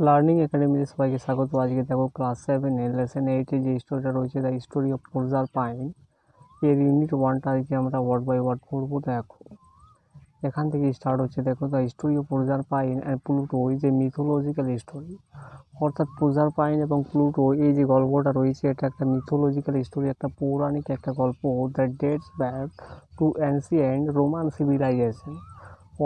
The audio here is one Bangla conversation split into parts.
লার্নিং একাডেমিতে সবাইকে স্বাগত। আজকে দেখো ক্লাস 7 এর লেসন 8 যে স্টোরিটা রয়েছে, দ্য স্টোরি অফ পোর্জার পাইন, এর ইউনিট 1টা আজকে আমরা ওয়ার্ড বাই ওয়ার্ড পড়বো। দেখো এখান থেকে স্টার্ট হচ্ছে। দেখো the story of Proserpine and Pluto is a mythological story. অর্থাৎ পোর্জার পাইন এবং প্লুটো এই যে গল্পটা রয়েছে, এটা একটা মিথোলজিক্যাল স্টোরি, একটা পৌরাণিক একটা গল্প that dates back to ancient Roman civilisation.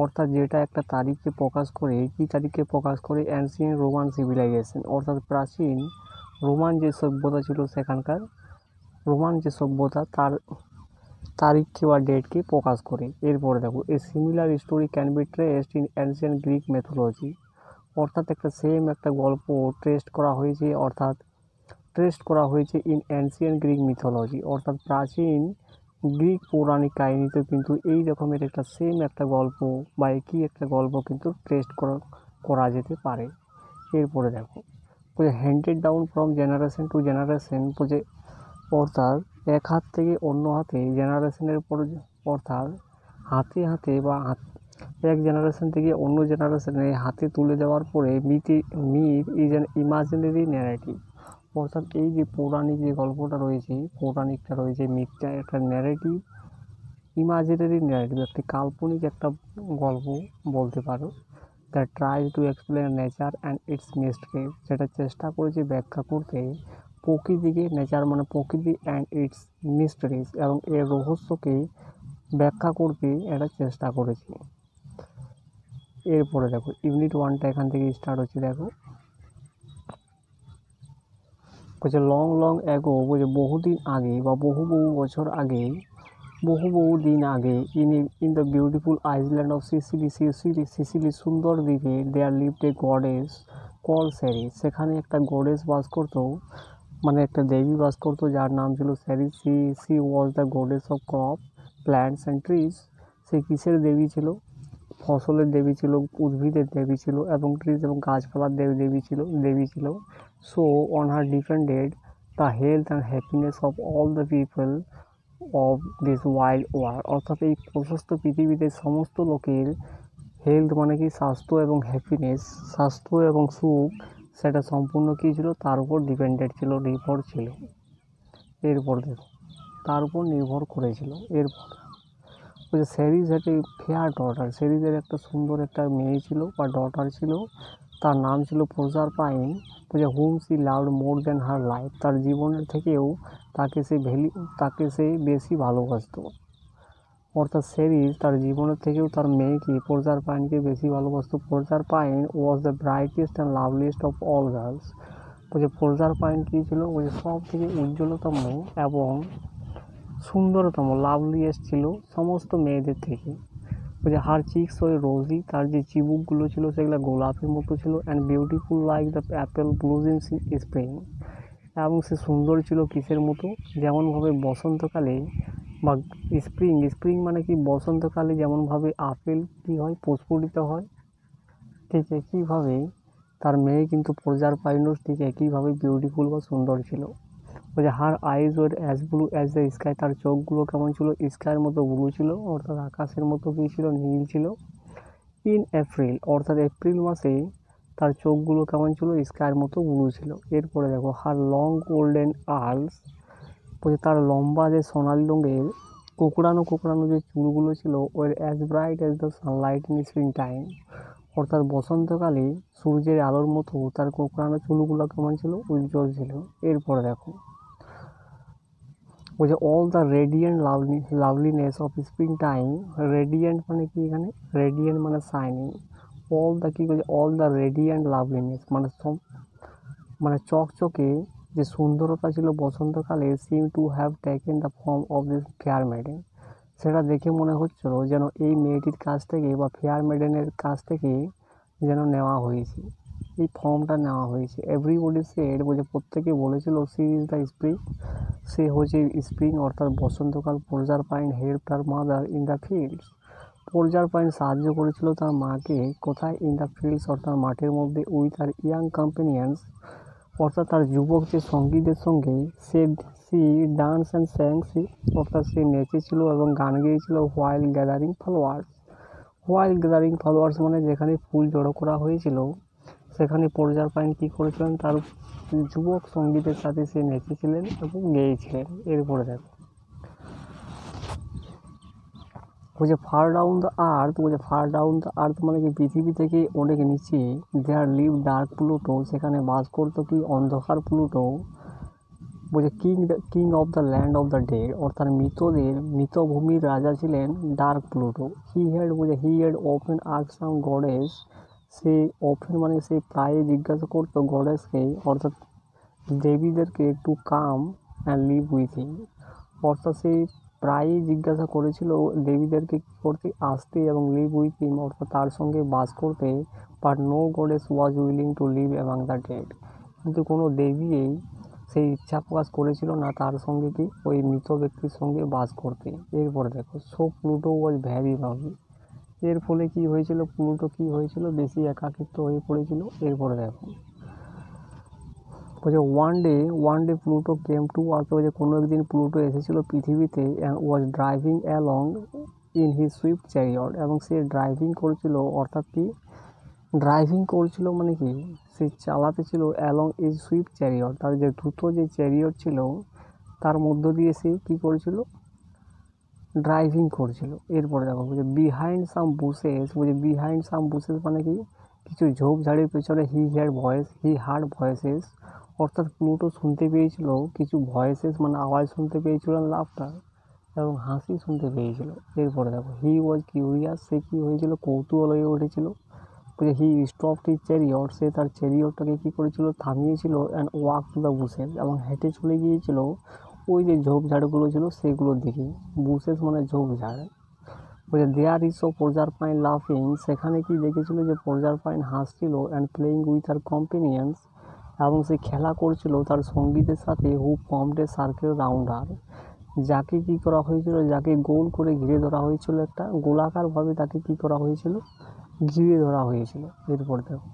অর্থাৎ যেটা একটা তারিখকে প্রকাশ করে, কি তারিখকে প্রকাশ করে? অ্যানসিয়েন্ট রোমান সিভিলাইজেশন, অর্থাৎ প্রাচীন রোমান যে সভ্যতা ছিল, সেখানকার রোমান যে সভ্যতা তার তারিখকে বা ডেটকে প্রকাশ করে। এরপরে দেখো a similar story can be traced in ancient Greek methodology. অর্থাৎ একটা সেম একটা গল্প ট্রেস্ট করা হয়েছে ইন অ্যানসিয়েন্ট গ্রিক মিথোলজি, অর্থাৎ প্রাচীন গ্রিক পৌরাণিক কাহিনীতে কিন্তু এই রকমের একটা সেম একটা গল্প বা একই একটা গল্প কিন্তু ট্রেস্ট করা যেতে পারে। এরপরে দেখো handed down from generation to generation, অর্থাৎ এক হাত থেকে অন্য হাতে, জেনারেশনের পর অর্থাৎ হাতে হাতে বা এক জেনারেশন থেকে অন্য জেনারেশনে হাতে তুলে দেওয়ার পরে myth is an imaginary narrative. অর্থাৎ এই যে পৌরাণিক যে গল্পটা রয়েছে, পৌরাণিকটা রয়েছে, মিথটা একটা ন্যারেটিভ, ইমাজিনারি ন্যারেটিভ, একটি কাল্পনিক একটা গল্প বলতে পারো। That try to explain nature and it's mysteries, যেটা চেষ্টা করেছে ব্যাখ্যা করতে প্রকৃতিকে, নেচার মানে প্রকৃতি, অ্যান্ড ইটস মিস্ট্রিজ, এবং এর রহস্যকে ব্যাখ্যা করতে এটা চেষ্টা করেছে। এরপরে দেখো ইউনিট 1টা এখান থেকে স্টার্ট হচ্ছে। দেখো লং লং অ্যাগো, বহুদিন আগে বা বহু বছর আগে, বহু দিন আগে, in the beautiful island of Sicily সুন্দর দ্বীপে, there lived a goddess call Ceres. সেখানে একটা গডেস বাস করতো, মানে একটা দেবী বাস করতো, যার নাম ছিল Ceres. She was the goddess of crop, plants and trees. সে কিসের দেবী ছিল? ফসলের দেবী ছিল, উদ্ভিদের দেবী ছিল, এবং ট্রিজ এবং গাছপালার দেবী ছিল। So on her depended the health and happiness of all the people of this wild world. অর্থাৎ এই প্রশস্ত পৃথিবীতে সমস্ত লোকের হেলথ মানে কি? স্বাস্থ্য, এবং হ্যাপিনেস, স্বাস্থ্য এবং সুখ, সেটা সম্পূর্ণ কী ছিল? তার উপর ডিপেন্ডেড ছিল, নির্ভর ছিল। এরপর দেখো তার উপর নির্ভর করেছিল। এরপর সেরিজ একটা ফেয়ার ডটার, সেরিজের একটা সুন্দর একটা মেয়ে ছিল বা ডটার ছিল, তার নাম ছিল Proserpine. Hmm she loved more than her life, তার জীবনের থেকেও তাকে সে বেশি ভালোবাসত। অর্থাৎ সেরিজ তার জীবনের থেকেও তার মেয়েকে, পোর্জার পাইনকে বেশি ভালোবাসত। Proserpine was the brightest and loveliest of all girls. Proserpine কী ছিল? সব থেকে উজ্জ্বলতম এবং সুন্দরতম, লাভলিয়েস্ট ছিল সমস্ত মেয়েদের থেকে। হার চিক্স ওই রোজি, তার যে চিবুকগুলো ছিল সেগুলো গোলাপের মতো ছিল। And beautiful like the Apple blues in spring, এবং সে সুন্দর ছিল কিসের মতো? যেমনভাবে বসন্তকালে বা স্প্রিং মানে কি? বসন্তকালে যেমনভাবে আপেল কী হয়? প্রস্ফুটিত হয়, ঠিক একইভাবে তার মেয়ে কিন্তু পোর্জার পাইনস ঠিক একইভাবে বিউটিফুল বা সুন্দর ছিল। Her eyes were as blue as the sky, তার চোখগুলো কেমন ছিল? স্কাইয়ের মতো ব্লু ছিল, অর্থাৎ আকাশের মতো কী ছিল? নীল ছিল। ইন এপ্রিল, অর্থাৎ এপ্রিল মাসে তার চোখগুলো কেমন ছিল? স্কাইয়ের মতো ব্লু ছিল। এরপরে দেখো হার লং গোল্ডেন আর্লস, তার লম্বা যে সোনালি রঙের কোঁকড়ানো যে চুলগুলো ছিল, ওর as bright as the sunlight in spring time, অর্থাৎ বসন্তকালে সূর্যের আলোর মতো তার কোঁকড়ানো চুলগুলো কেমন ছিল? উজ্জ্বল ছিল। এরপরে দেখো all the radiant লাভলিনেস of spring time. Radiant মানে কি? এখানে রেডিয়েন্ট মানে শাইনিং। অল দ্য কি বলছে? অল দ্য রেডিয়েন্ট লাভলিনেস মানে চকচকে যে সুন্দরতা ছিল বসন্তকালে, seem to have taken the form of this fair maiden. সেটা দেখে মনে হচ্ছিল যেন এই মেয়েটির কাছ থেকে বা ফেয়ার মেডেনের কাছ থেকে যেন নেওয়া হয়েছে, এই ফর্মটা নেওয়া হয়েছে। এভরিবডি সেড, প্রত্যেকে বলেছিল, সি ইজ দ্য স্প্রিং, সে হচ্ছে স্প্রিং, অর্থাৎ বসন্তকাল। Proserpine helped her mother in the fields, Proserpine সাহায্য করেছিল তার মাকে কোথায়? ইন দ্য ফিল্ডস, অর্থাৎ মাঠের মধ্যে। উইথ আর ইয়াং কম্পেনিয়ন্স, অর্থাৎ তার যুবক যে সঙ্গীদের সঙ্গে সি ডান্স অ্যান্ড স্যাং, অর্থাৎ সে নেচেছিল এবং গান গেয়েছিল। হোয়াইল গ্যাদারিং ফ্লাওয়ার্স মানে যেখানে ফুল জড়ো করা হয়েছিল সেখানে পর্যারপাইন কী করেছিলেন, তার যুবক সঙ্গীতের সাথে সে নেচেছিলেন এবং গেয়েছিলেন। এরপরে দেখো বলছে ফার ডাউন দ্য আর্থ, বলছে ফার ডাউন দ্য আর্থ মানে কি পৃথিবী থেকে অনেক নিচে, দেয়ার লিভ ডার্ক প্লুটো, সেখানে বাস করতো কি অন্ধকার প্লুটো। বলছে king of the land of the dead, অর্থাৎ মৃতভূমির রাজা ছিলেন dark Pluto. He had often ask some goddess, সে ওপেন মানে সে প্রায় জিজ্ঞাসা করতো গডেসকে, অর্থাৎ দেবীদেরকে, to come and live with him, অর্থাৎ সে প্রায়ই জিজ্ঞাসা করেছিল দেবীদেরকে কী করতে, আসতে এবং লিভ উইথ হিম, অর্থাৎ তার সঙ্গে বাস করতে। But no goddess was willing to live among the dead, কিন্তু কোনো দেবী সেই ইচ্ছা প্রকাশ করেছিল না তার সঙ্গে কি ওই মৃত ব্যক্তির সঙ্গে বাস করতে। এরপরে দেখো সো প্লুটো ওয়াজ ভ্যারি লনলি, এর ফলে কি হয়েছিল, প্লুটো কি হয়েছিল, বেশি একাকিত্ব হয়ে পড়েছিল। এরপরে দেখো বলছে one day Pluto came to earth, বলছে কোনো একদিন প্লুটো এসেছিল পৃথিবীতে, and was driving along in his Swift chariot, এবং সে ড্রাইভিং করছিল, অর্থাৎ কি ড্রাইভিং করছিল মানে কি সে চালাতে ছিল অ্যালং ইজ সুইফট চ্যারিয়ট, তার যে দ্রুত যে চ্যারিয়ট ছিল তার মধ্য দিয়ে সে কী করছিল, ড্রাইভিং করছিল। এরপরে দেখো বলছে বিহাইন্ড সাম বুশেস, বলছে বিহাইন্ড সাম বুশেস মানে কি কিছু ঝোপঝাড়ের পেছনে হি হার্ড ভয়েসেস, অর্থাৎ প্লুটো শুনতে পেয়েছিল কিছু ভয়েসেস মানে আওয়াজ শুনতে পেয়েছিল, লাফটার এবং হাসি শুনতে পেয়েছিল। এরপরে দেখো হি ওয়াজ কিউরিয়াস, সে কী হয়েছিল, কৌতূহল হয়ে উঠেছিল। বলছে হি স্টপড হিজ চ্যারিয়ট, সে তার চ্যারিয়টটাকে কী করেছিল, থামিয়েছিল, and walk to the bushes, এবং হেঁটে চলে গিয়েছিল ওই যে ঝোপঝাড়গুলো ছিল সেগুলোর দিকে। বুশেস মানে ঝোপঝাড়। বলছে দেয়ার ইজ সো পর্যারপাইন লাফিং, সেখানে কি দেখেছিল যে পর্যারপাইন হাসছিল, and playing with her companions, এবং সে খেলা করছিল তার সঙ্গীতের সাথে, who formed a circle round her, যাকে কী করা হয়েছিল, যাকে গোল করে ঘিরে ধরা হয়েছিল, একটা গোলাকারভাবে তাকে কী করা হয়েছিল, ঘিরে ধরা হয়েছিল। এরপর দেখো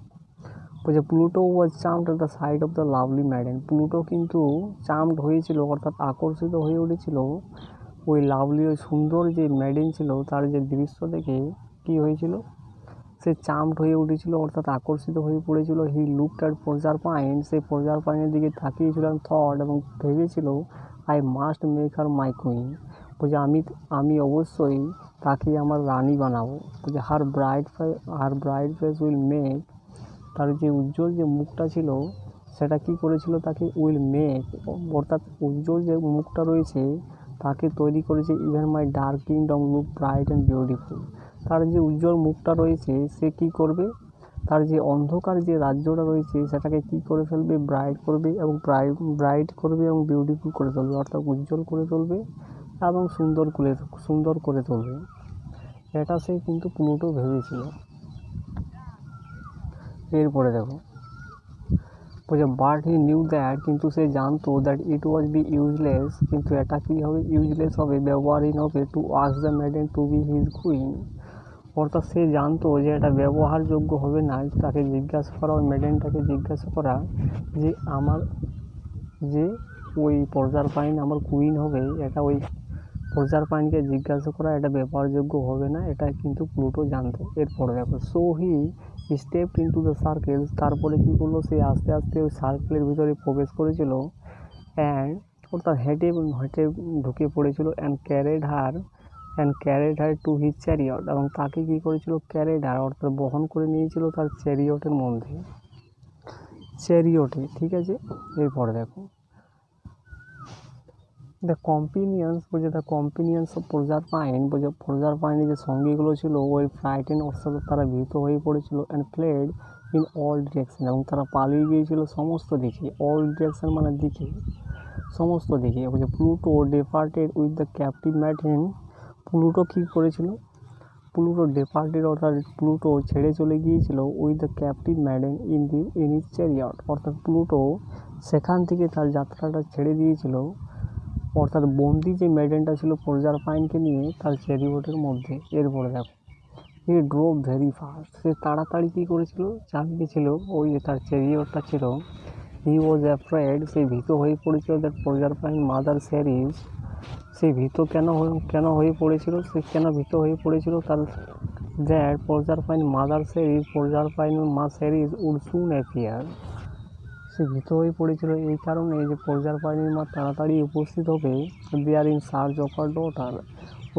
বলছে Pluto was charmed at the side of the lovely maiden, Pluto কিন্তু চার্মড হয়েছিল, অর্থাৎ আকর্ষিত হয়ে উঠেছিল ওই লাভলি, ওই সুন্দর যে ম্যাডেন ছিল তার যে দৃশ্য দেখে কী হয়েছিল, সে চার্মড হয়ে উঠেছিল, অর্থাৎ আকর্ষিত হয়ে পড়েছিল। হি লুকড অ্যাট পর্যারপাইন, সেই পর্যারপাইনের দিকে তাকিয়েছিল, থট এবং ভেবেছিল I must make her my queen, বলছে আমি অবশ্যই তাকে আমার রানী বানাবো। বলছে হার ব্রাইট ফেস উইল মেক, তার যে উজ্জ্বল যে মুখটা ছিল সেটা কি করেছিল, তাকে উইল মেক, অর্থাৎ উজ্জ্বল যে মুখটা রয়েছে তাকে তৈরি করেছে, even my dark kingdom look bright and beautiful, তার যে উজ্জ্বল মুখটা রয়েছে সে কি করবে, তার যে অন্ধকার যে রাজ্যটা রয়েছে সেটাকে কি করে ফেলবে, ব্রাইট করবে এবং বিউটিফুল করে তুলবে, অর্থাৎ উজ্জ্বল করে তুলবে এবং সুন্দর করে তুলবে। এটা সে কিন্তু প্লুটো ভেবেছিল। এরপরে দেখো বলছে বাট হি নিউ দ্যাট, কিন্তু সে জানতো that it was be useless, কিন্তু এটা কী হবে, ইউজলেস হবে, ব্যবহারহীন হবে, to ask the maiden to be his queen, অর্থাৎ সে জানতো যে এটা ব্যবহারযোগ্য হবে না তাকে জিজ্ঞাসা করা, ওই মেডেনটাকে জিজ্ঞাসা করা যে আমার যে ওই পর্যারপাইন আমার কুইন হবে, এটা ওই পর্যারপাইনকে জিজ্ঞাসা করা এটা ব্যবহারযোগ্য হবে না, এটা কিন্তু প্লুটো জানতো। এরপরে দেখো so he stepped into the circle, তারপরে কী করলো, সে আস্তে আস্তে ওই সার্কেলের ভিতরে প্রবেশ করেছিল, অ্যান্ড অর্থাৎ হেঁটে ঢুকে পড়েছিল, and carried her to his chariot, এবং তাকে কী করেছিল, ক্যারেড হার অর্থাৎ বহন করে নিয়েছিল তার চ্যারিয়টের মধ্যে, ঠিক আছে। এরপরে দেখো দ্য কম্পিনিয়ন্স, বলছে দ্য কম্পিনিয়ন্স অফ পর্যারপাইন, বলছে পর্যারপাইনের যে সঙ্গীগুলো ছিল ওই ফ্রাইটেন, অর্থাৎ তারা ভীত হয়ে পড়েছিল, and fled in all direction, এবং তারা পালিয়ে গিয়েছিল সমস্ত দিকে, অল ডিরেকশন মানে দিকে, সমস্ত দিকে। বলছে Pluto departed with the captive maiden, Pluto কী করেছিল, প্লুটো ডিপার্টেড অর্থাৎ প্লুটো ছেড়ে চলে গিয়েছিল with the captive maiden in his chariot, অর্থাৎ প্লুটো সেখান থেকে তার যাত্রাটা ছেড়ে দিয়েছিল, অর্থাৎ বন্দি যে ম্যাডেনটা ছিল পর্যারপাইনকে নিয়ে তার চ্যারিয়টের মধ্যে। এরপরে দেখো হি ড্রোভ ভেরি ফাস্ট, সে তাড়াতাড়ি কী করেছিল, চালিয়েছিল ওই যে তার চ্যারিয়টটা ছিল। হি ওয়াজ অ্যাফ্রেড, সে ভীত হয়ে পড়েছিল, দ্যাট পর্যারপাইন মাদার সে ভীত কেন হয়ে পড়েছিল, সে কেন ভীত হয়ে পড়েছিল, তার that Proserpine mother series Proserpine ma series would soon appear. সে ভীত হয়ে পড়েছিল এই কারণে যে প্রজারপাইনের মা তাড়াতাড়ি উপস্থিত হবে there in search of her daughter,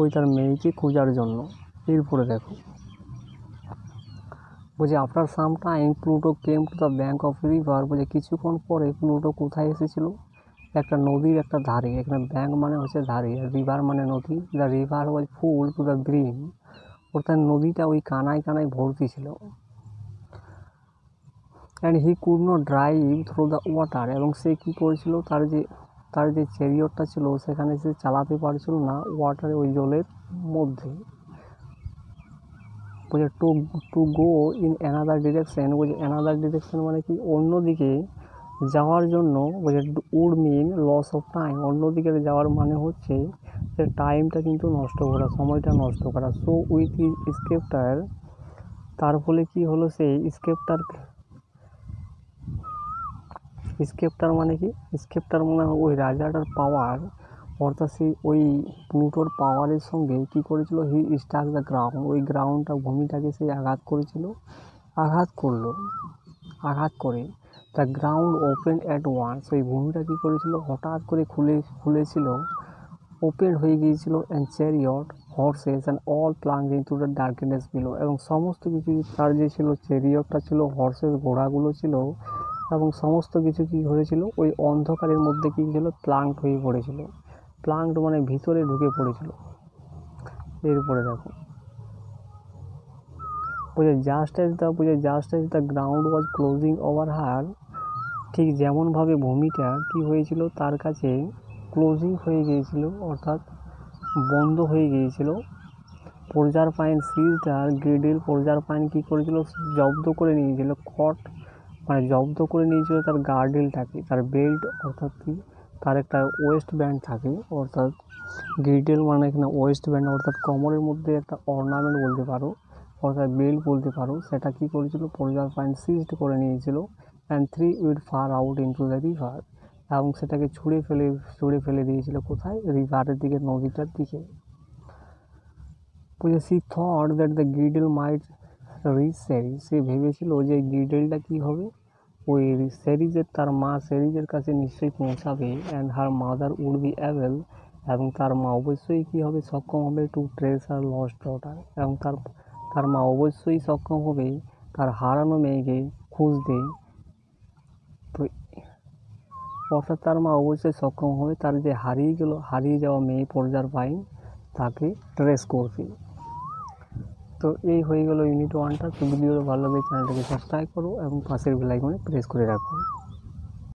ওই তার মেয়েকে খোঁজার জন্য। এরপরে দেখো বলছে after some time Pluto came to the bank of river, বলছে কিছুক্ষণ পরে প্লুটো কোথায় এসেছিল, একটা নদীর একটা ধারে। এখানে ব্যাঙ্ক মানে হচ্ছে ধারে, আর রিভার মানে নদী। The river was full to the brim, অর্থাৎ নদীটা ওই কানায় কানায় ভর্তি ছিল। And he could not drive through the water, এবং সে কী করেছিল, তার যে চ্যারিয়টটা ছিল সেখানে সে চালাতে পারছিল না ওয়াটারে, ওই জলের মধ্যে। বলছে to go in another direction, বলছে অ্যানাদার ডিরেকশন মানে কি, অন্যদিকে যাওয়ার জন্য। বলছে would mean loss of time, অন্যদিকে যাওয়ার মানে হচ্ছে যে টাইমটা কিন্তু নষ্ট করা, সময়টা নষ্ট করা। সো উইথ হিজ স্কেপ্টার, তার ফলে কি হলো, সেই স্কেপ্টার মানে কি, স্কেপ্টার মানে ওই রাজাটার পাওয়ার, অর্থাৎ সেই ওই প্লুটোর পাওয়ারের সঙ্গে কি করেছিল, হি স্টাক দ্য গ্রাউন্ড, ওই গ্রাউন্ডটা ভূমিটাকে সেই আঘাত করে the ground open at once, ওই ভূমিটা কী করেছিল, হঠাৎ করে খুলেছিল, ওপেন হয়ে গিয়েছিল। And chariot horses and all plunged into the darkness below, এবং সমস্ত কিছু তার যে ছিল, চ্যারিয়টটা ছিল, হর্সেস ঘোড়াগুলো ছিল, এবং সমস্ত কিছু কী হয়েছিল, ওই অন্ধকারের মধ্যে কী ছিল, প্লাঙ্কড হয়ে পড়েছিল। প্লাঙ্কড মানে ভিতরে ঢুকে পড়েছিল। এরপরে দেখো just as the ground was closing over her, ঠিক যেমনভাবে ভূমিটা কী হয়েছিল, তার কাছে ক্লোজিং হয়ে গিয়েছিল, অর্থাৎ বন্ধ হয়ে গিয়েছিল। প্রজারপাইন সিজড আর গ্রিডেল, প্রজারপাইন কী করেছিল, জব্দ করে নিয়েছিল, জব্দ করে নিয়েছিল তার গার্ডেলটাকে, তার বেল্ট, অর্থাৎ কি তার একটা ওয়েস্ট ব্যান্ড থাকে, অর্থাৎ গ্রিডেল মানে এখানে ওয়েস্ট ব্যান্ড, অর্থাৎ কোমরের মধ্যে একটা অর্নামেন্ট বলতে পারো, অর্থাৎ বেল্ট বলতে পারো। সেটা কী করেছিল, প্রজারপাইন সিজড করে নিয়েছিল। And threw it far out into the river, এবং সেটাকে ছুঁড়ে ফেলে দিয়েছিল কোথায়, রিভারের দিকে, নদীটার দিকে। She thought that the girdle might reach Ceres, সে ভেবেছিল যে গ্রিডেলটা কী হবে, ওই সেরিজের, তার মা সেরিজের কাছে নিশ্চয়ই পৌঁছাবে। And her mother would be able, এবং তার মা অবশ্যই কী হবে, সক্ষম হবে, to trace her lost daughter, এবং তার মা অবশ্যই সক্ষম হবে তার হারানো মেয়েকে খুঁজতে। তো অর্থাৎ তার মা অবশ্যই সক্ষম হবে তার যে হারিয়ে যাওয়া মেয়ে প্রজারপাইন, তাকে ট্রেস করতে। তো এই হয়ে গেল ইউনিট 1টা। তো ভিডিওটা ভালো লাগলে চ্যানেলটাকে সাবস্ক্রাইব করো এবং পাশের বেল আইকনে প্রেস করে রাখো।